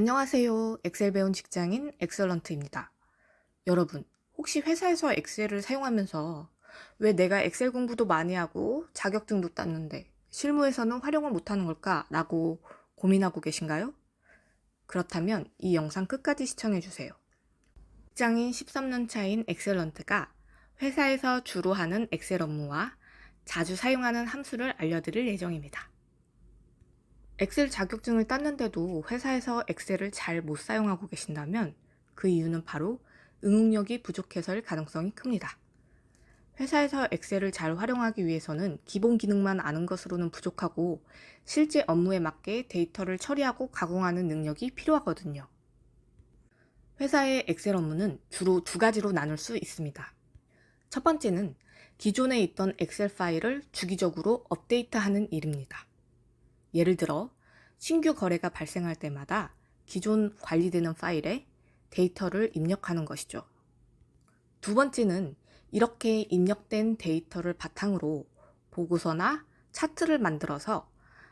안녕하세요. 엑셀 배운 직장인 엑설런트입니다. 여러분, 혹시 회사에서 엑셀을 사용하면서 왜 내가 엑셀 공부도 많이 하고 자격증도 땄는데 실무에서는 활용을 못하는 걸까? 라고 고민하고 계신가요? 그렇다면 이 영상 끝까지 시청해주세요. 직장인 13년 차인 엑설런트가 회사에서 주로 하는 엑셀 업무와 자주 사용하는 함수를 알려드릴 예정입니다. 엑셀 자격증을 땄는데도 회사에서 엑셀을 잘 못 사용하고 계신다면 그 이유는 바로 응용력이 부족해서일 가능성이 큽니다. 회사에서 엑셀을 잘 활용하기 위해서는 기본 기능만 아는 것으로는 부족하고 실제 업무에 맞게 데이터를 처리하고 가공하는 능력이 필요하거든요. 회사의 엑셀 업무는 주로 두 가지로 나눌 수 있습니다. 첫 번째는 기존에 있던 엑셀 파일을 주기적으로 업데이트하는 일입니다. 예를 들어 신규 거래가 발생할 때마다 기존 관리되는 파일에 데이터를 입력하는 것이죠. 두 번째는 이렇게 입력된 데이터를 바탕으로 보고서나 차트를 만들어서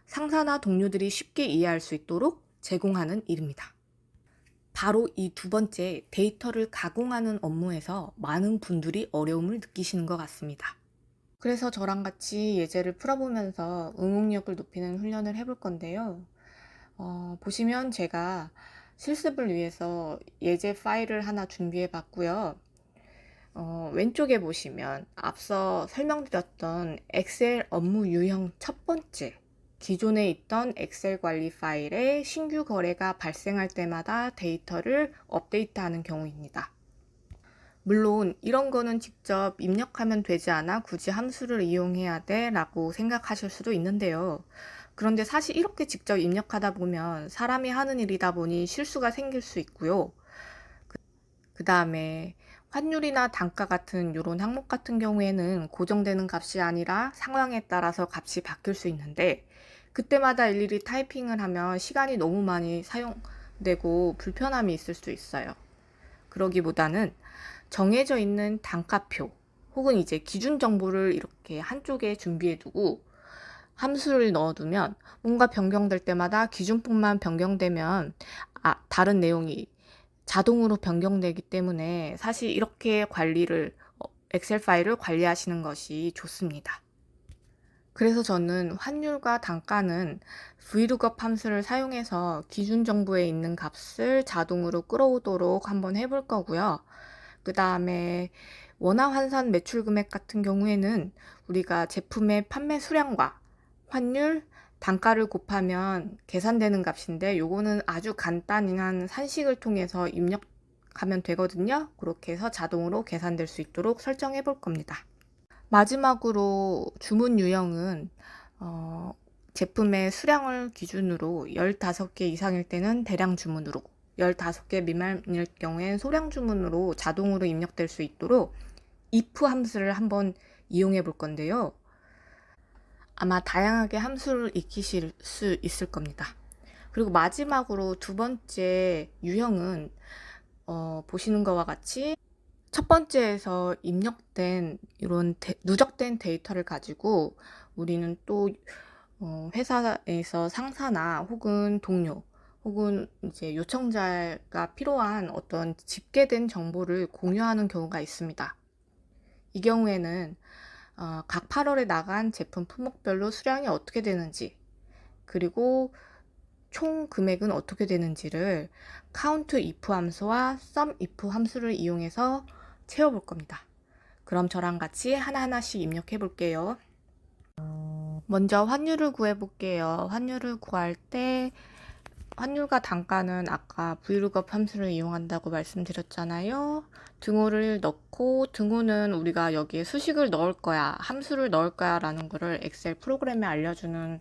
상사나 동료들이 쉽게 이해할 수 있도록 제공하는 일입니다. 바로 이 두 번째 데이터를 가공하는 업무에서 많은 분들이 어려움을 느끼시는 것 같습니다. 그래서 저랑 같이 예제를 풀어보면서 응용력을 높이는 훈련을 해볼 건데요. 보시면 제가 실습을 위해서 예제 파일을 하나 준비해 봤고요. 왼쪽에 보시면 앞서 설명드렸던 엑셀 업무 유형 첫 번째, 기존에 있던 엑셀 관리 파일에 신규 거래가 발생할 때마다 데이터를 업데이트하는 경우입니다. 물론 이런 거는 직접 입력하면 되지 않아 굳이 함수를 이용해야 돼 라고 생각하실 수도 있는데요. 그런데 사실 이렇게 직접 입력하다 보면 사람이 하는 일이다 보니 실수가 생길 수 있고요. 그 다음에 환율이나 단가 같은 이런 항목 같은 경우에는 고정되는 값이 아니라 상황에 따라서 값이 바뀔 수 있는데 그때마다 일일이 타이핑을 하면 시간이 너무 많이 사용되고 불편함이 있을 수 있어요. 그러기보다는 정해져 있는 단가표 혹은 이제 기준 정보를 이렇게 한쪽에 준비해 두고 함수를 넣어두면 뭔가 변경될 때마다 기준뿐만 변경되면 다른 내용이 자동으로 변경되기 때문에 사실 이렇게 엑셀 파일을 관리하시는 것이 좋습니다. 그래서 저는 환율과 단가는 VLOOKUP 함수를 사용해서 기준 정보에 있는 값을 자동으로 끌어오도록 한번 해볼 거고요. 그 다음에 원화 환산 매출 금액 같은 경우에는 우리가 제품의 판매 수량과 환율, 단가를 곱하면 계산되는 값인데 요거는 아주 간단한 산식을 통해서 입력하면 되거든요. 그렇게 해서 자동으로 계산될 수 있도록 설정해 볼 겁니다. 마지막으로 주문 유형은 제품의 수량을 기준으로 15개 이상일 때는 대량 주문으로 15개 미만일 경우엔 소량 주문으로 자동으로 입력될 수 있도록 if 함수를 한번 이용해 볼 건데요. 아마 다양하게 함수를 익히실 수 있을 겁니다. 그리고 마지막으로 두 번째 유형은 보시는 것과 같이 첫 번째에서 입력된 이런 누적된 데이터를 가지고 우리는 또 회사에서 상사나 혹은 동료 혹은 이제 요청자가 필요한 어떤 집계된 정보를 공유하는 경우가 있습니다. 이 경우에는 각 8월에 나간 제품 품목별로 수량이 어떻게 되는지 그리고 총 금액은 어떻게 되는지를 count if 함수와 sum if 함수를 이용해서 채워볼 겁니다. 그럼 저랑 같이 하나하나씩 입력해 볼게요. 먼저 환율을 구해 볼게요. 환율을 구할 때 환율과 단가는 아까 VLOOKUP 함수를 이용한다고 말씀드렸잖아요. 등호를 넣고 등호는 우리가 여기에 수식을 넣을 거야, 함수를 넣을 거야 라는 거를 엑셀 프로그램에 알려주는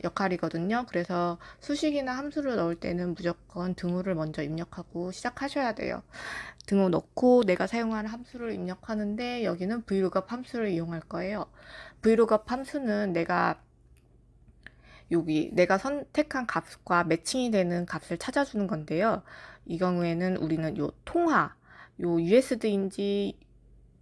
역할이거든요. 그래서 수식이나 함수를 넣을 때는 무조건 등호를 먼저 입력하고 시작하셔야 돼요. 등호 넣고 내가 사용하는 함수를 입력하는데 여기는 VLOOKUP 함수를 이용할 거예요. VLOOKUP 함수는 여기 내가 선택한 값과 매칭이 되는 값을 찾아주는 건데요. 이 경우에는 우리는 요 통화, 요 USD인지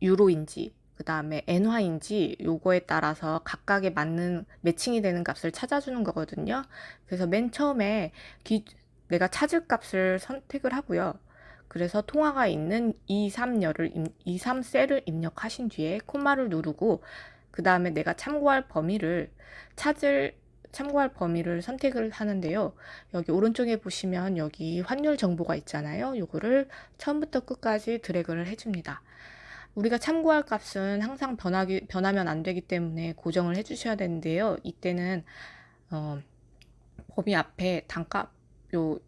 유로인지 그 다음에 엔화인지 요거에 따라서 각각에 맞는 매칭이 되는 값을 찾아주는 거거든요. 그래서 맨 처음에 내가 찾을 값을 선택을 하고요. 그래서 통화가 있는 23셀을 입력하신 뒤에 콤마를 누르고 그 다음에 내가 참고할 범위를 선택을 하는데요. 여기 오른쪽에 보시면 여기 환율 정보가 있잖아요. 요거를 처음부터 끝까지 드래그를 해줍니다. 우리가 참고할 값은 항상 변하면 안 되기 때문에 고정을 해주셔야 되는데요. 이때는 범위 앞에 단가 요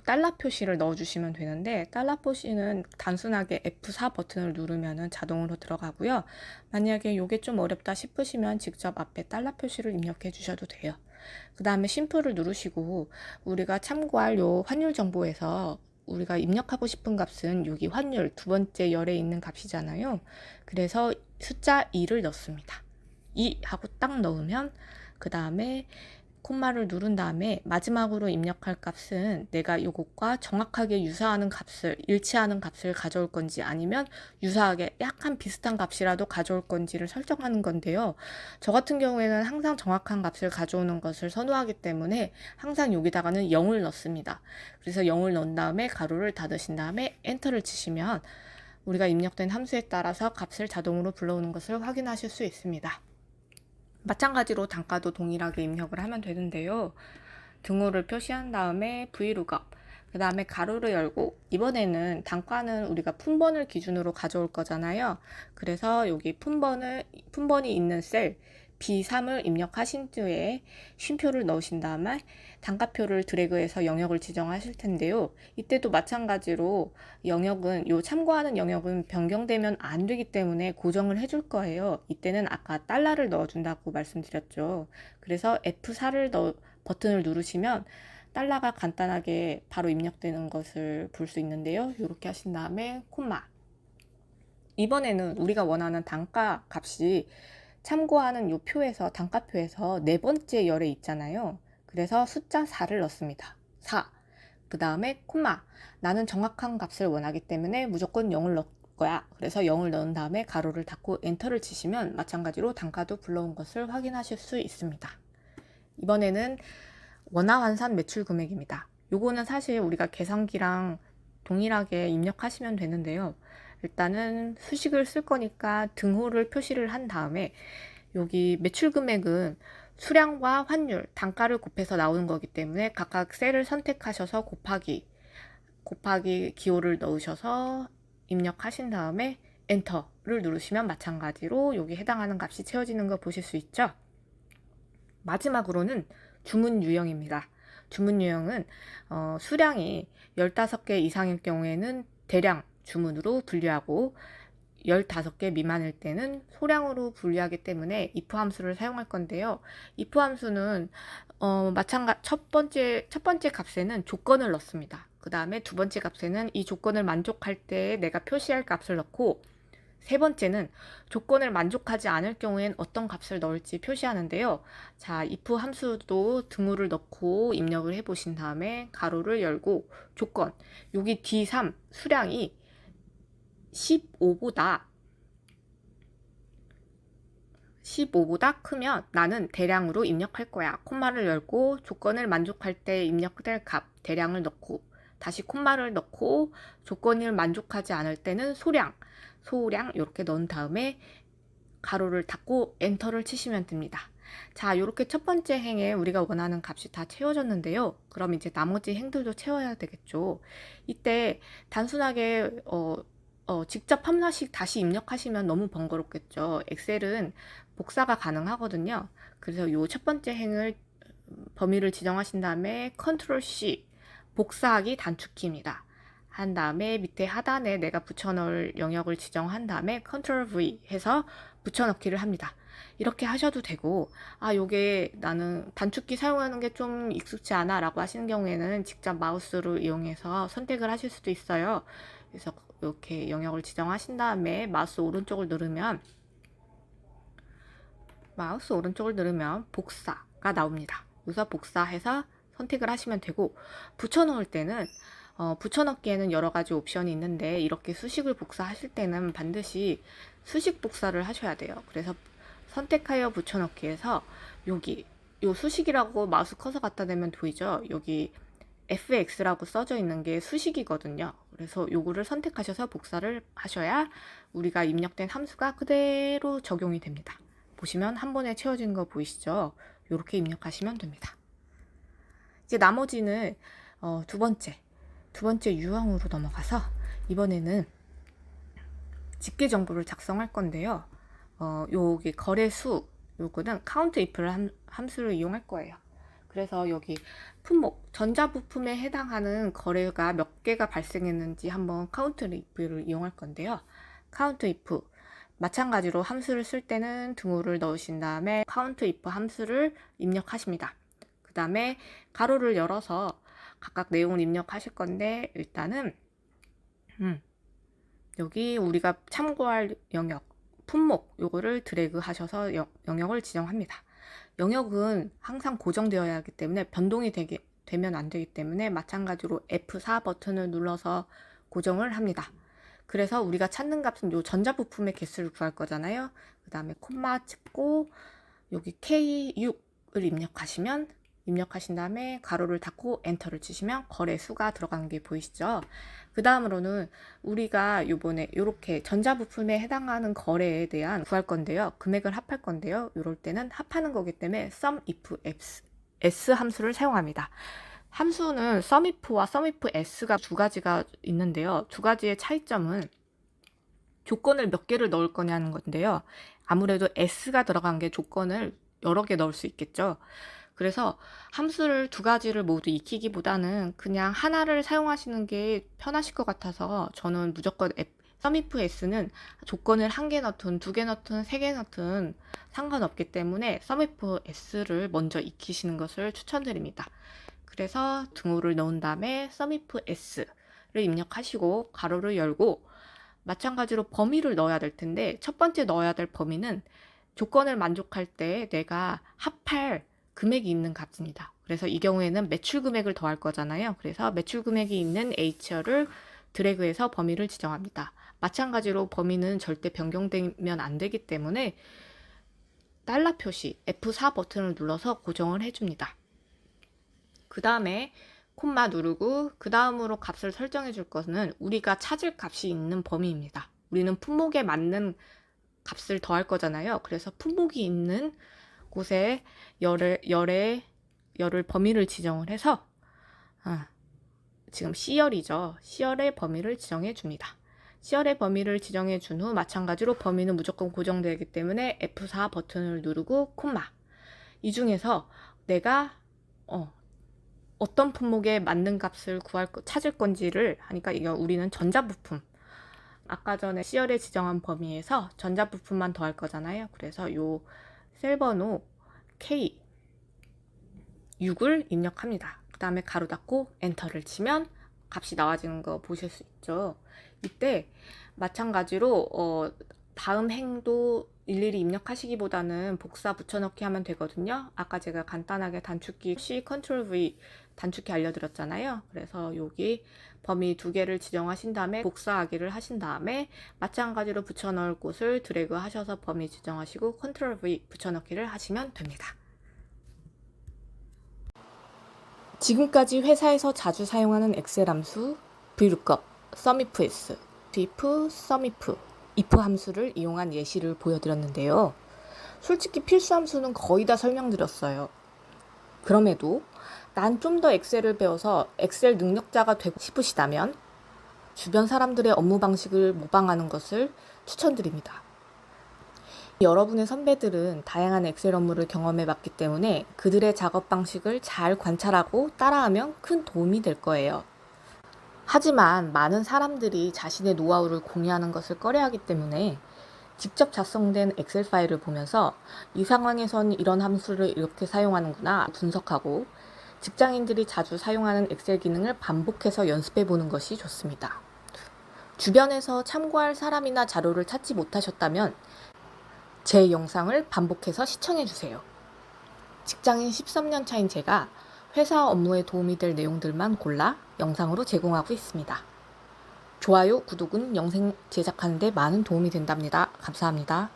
달러 표시를 넣어주시면 되는데, 달러 표시는 단순하게 F4 버튼을 누르면 자동으로 들어가고요. 만약에 이게 좀 어렵다 싶으시면 직접 앞에 달러 표시를 입력해 주셔도 돼요. 그 다음에 심플을 누르시고 우리가 참고할 요 환율 정보에서 우리가 입력하고 싶은 값은 여기 환율 두 번째 열에 있는 값이잖아요. 그래서 숫자 2를 넣습니다. 2 하고 딱 넣으면 그 다음에 콤마를 누른 다음에 마지막으로 입력할 값은 내가 이것과 정확하게 일치하는 값을 가져올 건지 아니면 유사하게 약간 비슷한 값이라도 가져올 건지를 설정하는 건데요. 저 같은 경우에는 항상 정확한 값을 가져오는 것을 선호하기 때문에 항상 여기다가는 0을 넣습니다. 그래서 0을 넣은 다음에 가로를 닫으신 다음에 엔터를 치시면 우리가 입력된 함수에 따라서 값을 자동으로 불러오는 것을 확인하실 수 있습니다. 마찬가지로 단가도 동일하게 입력을 하면 되는데요. 등호를 표시한 다음에 VLOOKUP, 그 다음에 가로를 열고, 이번에는 단가는 우리가 품번을 기준으로 가져올 거잖아요. 그래서 여기 품번이 있는 셀 B3을 입력하신 뒤에 쉼표를 넣으신 다음에 단가표를 드래그해서 영역을 지정하실 텐데요. 이때도 마찬가지로 참고하는 영역은 변경되면 안 되기 때문에 고정을 해줄 거예요. 이때는 아까 달러를 넣어준다고 말씀드렸죠. 그래서 F4 버튼을 누르시면 달러가 간단하게 바로 입력되는 것을 볼 수 있는데요. 이렇게 하신 다음에 콤마. 이번에는 우리가 원하는 단가 값이 참고하는 요 단가표에서 네 번째 열에 있잖아요. 그래서 숫자 4를 넣습니다. 4. 그 다음에 콤마. 나는 정확한 값을 원하기 때문에 무조건 0을 넣을 거야. 그래서 0을 넣은 다음에 가로를 닫고 엔터를 치시면 마찬가지로 단가도 불러온 것을 확인하실 수 있습니다. 이번에는 원화환산 매출 금액입니다. 요거는 사실 우리가 계산기랑 동일하게 입력하시면 되는데요. 일단은 수식을 쓸 거니까 등호를 표시를 한 다음에 여기 매출 금액은 수량과 환율, 단가를 곱해서 나오는 거기 때문에 각각 셀을 선택하셔서 곱하기 기호를 넣으셔서 입력하신 다음에 엔터를 누르시면 마찬가지로 여기 해당하는 값이 채워지는 거 보실 수 있죠. 마지막으로는 주문 유형입니다. 주문 유형은 수량이 15개 이상일 경우에는 대량 주문으로 분류하고 15개 미만일 때는 소량으로 분류하기 때문에 if 함수를 사용할 건데요. if 함수는 첫 번째 값에는 조건을 넣습니다. 그 다음에 두 번째 값에는 이 조건을 만족할 때 내가 표시할 값을 넣고, 세 번째는 조건을 만족하지 않을 경우엔 어떤 값을 넣을지 표시하는데요. 자, if 함수도 등호를 넣고 입력을 해 보신 다음에 가로를 열고 조건, 여기 D3 수량이 15보다 크면 나는 대량으로 입력할 거야. 콤마를 열고 조건을 만족할 때 입력될 값 대량을 넣고 다시 콤마를 넣고 조건을 만족하지 않을 때는 소량 이렇게 넣은 다음에 가로를 닫고 엔터를 치시면 됩니다. 자, 이렇게 첫 번째 행에 우리가 원하는 값이 다 채워졌는데요. 그럼 이제 나머지 행들도 채워야 되겠죠. 이때 단순하게 직접 하나씩 다시 입력하시면 너무 번거롭겠죠. 엑셀은 복사가 가능하거든요. 그래서 이 첫 번째 행을 범위를 지정하신 다음에 컨트롤 C 복사하기 단축키입니다. 한 다음에 밑에 하단에 내가 붙여넣을 영역을 지정한 다음에 컨트롤 V 해서 붙여넣기를 합니다. 이렇게 하셔도 되고, 요게 나는 단축키 사용하는 게 좀 익숙치 않아 라고 하시는 경우에는 직접 마우스를 이용해서 선택을 하실 수도 있어요. 그래서 이렇게 영역을 지정하신 다음에 마우스 오른쪽을 누르면 복사가 나옵니다. 여기서 복사해서 선택을 하시면 되고, 붙여넣을 때는 붙여넣기에는 여러 가지 옵션이 있는데 이렇게 수식을 복사하실 때는 반드시 수식 복사를 하셔야 돼요. 그래서 선택하여 붙여넣기에서 여기 요 수식이라고 마우스 커서 갖다 대면 보이죠? 여기 fx라고 써져 있는 게 수식이거든요. 그래서 요거를 선택하셔서 복사를 하셔야 우리가 입력된 함수가 그대로 적용이 됩니다. 보시면 한 번에 채워지는 거 보이시죠? 이렇게 입력하시면 됩니다. 이제 나머지는 두 번째 유형으로 넘어가서 이번에는 집계 정보를 작성할 건데요. 여기 거래수, 요거는 count if를 함수를 이용할 거예요. 그래서 여기 품목, 전자부품에 해당하는 거래가 몇 개가 발생했는지 한번 count if를 이용할 건데요. count if, 마찬가지로 함수를 쓸 때는 등호를 넣으신 다음에 count if 함수를 입력하십니다. 그 다음에 가로를 열어서 각각 내용을 입력하실 건데, 일단은 여기 우리가 참고할 영역, 품목, 요거를 드래그 하셔서 영역을 지정합니다. 영역은 항상 고정되어야 하기 때문에 변동이 되면 안 되기 때문에 마찬가지로 F4 버튼을 눌러서 고정을 합니다. 그래서 우리가 찾는 값은 요 전자부품의 개수를 구할 거잖아요. 그 다음에 콤마 찍고 여기 K6을 입력하신 다음에 가로를 닫고 엔터를 치시면 거래수가 들어간 게 보이시죠? 그 다음으로는 우리가 요번에 이렇게 전자부품에 해당하는 거래에 대한 구할 건데요. 금액을 합할 건데요. 이럴 때는 합하는 거기 때문에 sum if s 함수를 사용합니다. 함수는 sum if와 sum if s가 두 가지가 있는데요. 두 가지의 차이점은 조건을 몇 개를 넣을 거냐는 건데요. 아무래도 s가 들어간 게 조건을 여러 개 넣을 수 있겠죠. 그래서 함수를 두 가지를 모두 익히기보다는 그냥 하나를 사용하시는 게 편하실 것 같아서 저는 무조건 sum if s는 조건을 한 개 넣든 두 개 넣든 세 개 넣든 상관없기 때문에 sum if s를 먼저 익히시는 것을 추천드립니다. 그래서 등호를 넣은 다음에 sum if s를 입력하시고 가로를 열고 마찬가지로 범위를 넣어야 될 텐데 첫 번째 넣어야 될 범위는 조건을 만족할 때 내가 합할 금액이 있는 값입니다. 그래서 이 경우에는 매출 금액을 더할 거잖아요. 그래서 매출 금액이 있는 H열을 드래그해서 범위를 지정합니다. 마찬가지로 범위는 절대 변경되면 안 되기 때문에 달러 표시 F4 버튼을 눌러서 고정을 해줍니다. 그 다음에 콤마 누르고 그 다음으로 값을 설정해 줄 것은 우리가 찾을 값이 있는 범위입니다. 우리는 품목에 맞는 값을 더할 거잖아요. 그래서 품목이 있는 곳에 열의 범위를 지정을 해서 지금 C열이죠. C열의 범위를 지정해 줍니다. C열의 범위를 지정해 준 후 마찬가지로 범위는 무조건 고정되기 때문에 F4 버튼을 누르고 콤마. 이 중에서 내가 어떤 품목에 맞는 값을 찾을 건지를 하니까 이거 우리는 전자부품. 아까 전에 C열에 지정한 범위에서 전자부품만 더할 거잖아요. 그래서 요 셀번호 K6을 입력합니다. 그 다음에 가로 닫고 엔터를 치면 값이 나와지는 거 보실 수 있죠. 이때 마찬가지로 다음 행도 일일이 입력하시기보다는 복사 붙여넣기 하면 되거든요. 아까 제가 간단하게 단축키 C, Ctrl V 단축키 알려드렸잖아요. 그래서 여기 범위 두 개를 지정하신 다음에 복사하기를 하신 다음에 마찬가지로 붙여넣을 곳을 드래그 하셔서 범위 지정하시고 Ctrl V 붙여넣기를 하시면 됩니다. 지금까지 회사에서 자주 사용하는 엑셀 함수 VLOOKUP, SUMIFS, if, SUMIF, if 함수를 이용한 예시를 보여드렸는데요. 솔직히 필수 함수는 거의 다 설명드렸어요. 그럼에도 난 좀 더 엑셀을 배워서 엑셀 능력자가 되고 싶으시다면 주변 사람들의 업무 방식을 모방하는 것을 추천드립니다. 여러분의 선배들은 다양한 엑셀 업무를 경험해 봤기 때문에 그들의 작업 방식을 잘 관찰하고 따라하면 큰 도움이 될 거예요. 하지만 많은 사람들이 자신의 노하우를 공유하는 것을 꺼려하기 때문에 직접 작성된 엑셀 파일을 보면서 이 상황에선 이런 함수를 이렇게 사용하는구나 분석하고 직장인들이 자주 사용하는 엑셀 기능을 반복해서 연습해 보는 것이 좋습니다. 주변에서 참고할 사람이나 자료를 찾지 못하셨다면 제 영상을 반복해서 시청해 주세요. 직장인 13년 차인 제가 회사 업무에 도움이 될 내용들만 골라 영상으로 제공하고 있습니다. 좋아요, 구독은 영상 제작하는 데 많은 도움이 된답니다. 감사합니다.